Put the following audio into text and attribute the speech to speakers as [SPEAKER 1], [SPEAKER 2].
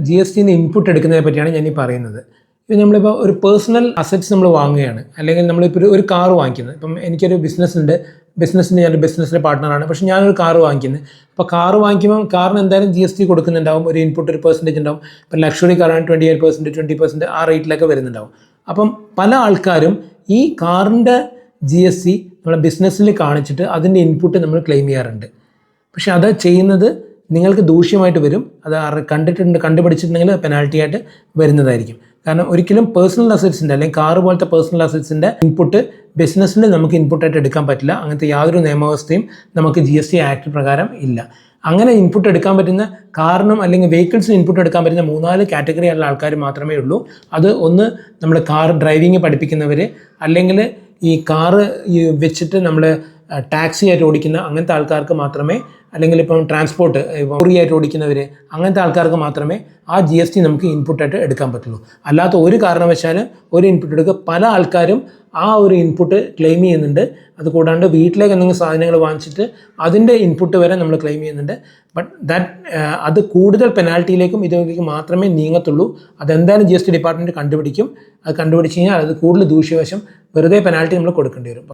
[SPEAKER 1] GST input എടുക്കുന്നതിനെ പറ്റിയാണ് ഞാൻ ഈ പറയുന്നത്. ഇപ്പം നമ്മളിപ്പോൾ ഒരു പേഴ്സണൽ അസറ്റ്സ് നമ്മൾ വാങ്ങുകയാണ്, അല്ലെങ്കിൽ നമ്മളിപ്പോൾ ഒരു കാർ വാങ്ങിക്കുന്നത്. ഇപ്പം എനിക്കൊരു ബിസിനസ്സിൻ്റെ ഞാനൊരു ബിസിനസ്സിൻ്റെ പാർട്ട്ണറാണ്, പക്ഷേ ഞാനൊരു കാർ വാങ്ങിക്കുന്നത്. അപ്പോൾ കാർ വാങ്ങിക്കുമ്പോൾ കാറിന് എന്തായാലും GST കൊടുക്കുന്നുണ്ടാവും, ഒരു ഇൻപുട്ട് ഒരു പെർസെൻറ്റേജ് ഉണ്ടാവും. ഇപ്പോൾ ലക്ഷറി കാറാണ് 28%, 20% ആ റേറ്റിലൊക്കെ വരുന്നുണ്ടാവും. അപ്പം പല ആൾക്കാരും ഈ കാറിൻ്റെ GST നമ്മളെ ബിസിനസ്സിൽ കാണിച്ചിട്ട് അതിൻ്റെ ഇൻപുട്ട് നമ്മൾ ക്ലെയിം ചെയ്യാറുണ്ട്. പക്ഷേ അത് ചെയ്യുന്നത് നിങ്ങൾക്ക് ദൂഷ്യമായിട്ട് വരും. അത് കണ്ടുപിടിച്ചിട്ടുണ്ടെങ്കിൽ പെനാൽറ്റി ആയിട്ട് വരുന്നതായിരിക്കും. കാരണം ഒരിക്കലും പേഴ്സണൽ അസറ്റ്സിൻ്റെ അല്ലെങ്കിൽ കാറ് പോലത്തെ പേഴ്സണൽ അസറ്റ്സിൻ്റെ ഇൻപുട്ട് ബിസിനസ്സിൽ നമുക്ക് ഇൻപുട്ടായിട്ട് എടുക്കാൻ പറ്റില്ല. അങ്ങനത്തെ യാതൊരു നിയമവ്യവസ്ഥയും നമുക്ക് GST ആക്ട് പ്രകാരം ഇല്ല. അങ്ങനെ ഇൻപുട്ട് എടുക്കാൻ പറ്റുന്ന കാറിനും അല്ലെങ്കിൽ വെഹിക്കിൾസിന് ഇൻപുട്ട് എടുക്കാൻ പറ്റുന്ന 3-4 കാറ്റഗറിയുള്ള ആൾക്കാർ മാത്രമേ ഉള്ളൂ. അത് ഒന്ന് നമ്മൾ കാർ ഡ്രൈവിങ് പഠിപ്പിക്കുന്നവർ, അല്ലെങ്കിൽ ഈ കാറ് വെച്ചിട്ട് നമ്മൾ ടാക്സി ആയിട്ട് ഓടിക്കുന്ന അങ്ങനത്തെ ആൾക്കാർക്ക് മാത്രമേ, അല്ലെങ്കിൽ ഇപ്പം ട്രാൻസ്പോർട്ട് ലോറി ആയിട്ട് ഓടിക്കുന്നവർ, അങ്ങനത്തെ ആൾക്കാർക്ക് മാത്രമേ ആ GST നമുക്ക് ഇൻപുട്ടായിട്ട് എടുക്കാൻ പറ്റുള്ളൂ. അല്ലാത്ത ഒരു കാരണവശാലും ഒരു ഇൻപുട്ട് എടുക്കുക. പല ആൾക്കാരും ആ ഒരു ഇൻപുട്ട് ക്ലെയിം ചെയ്യുന്നുണ്ട്. അതുകൂടാണ്ട് വീട്ടിലേക്ക് എന്തെങ്കിലും സാധനങ്ങൾ വാങ്ങിച്ചിട്ട് അതിൻ്റെ ഇൻപുട്ട് വരെ നമ്മൾ ക്ലെയിം ചെയ്യുന്നുണ്ട്. ബട്ട് അത് കൂടുതൽ പെനാൽറ്റിയിലേക്കും ഇതിലേക്കും മാത്രമേ നീങ്ങത്തുള്ളൂ. അതെന്തായാലും GST ഡിപ്പാർട്ട്മെൻറ്റ് കണ്ടുപിടിക്കും. അത് കണ്ടുപിടിച്ച് കഴിഞ്ഞാൽ അത് കൂടുതൽ ദൂഷ്യവശം, വെറുതെ പെനാൽറ്റി നമ്മൾ കൊടുക്കേണ്ടി വരും.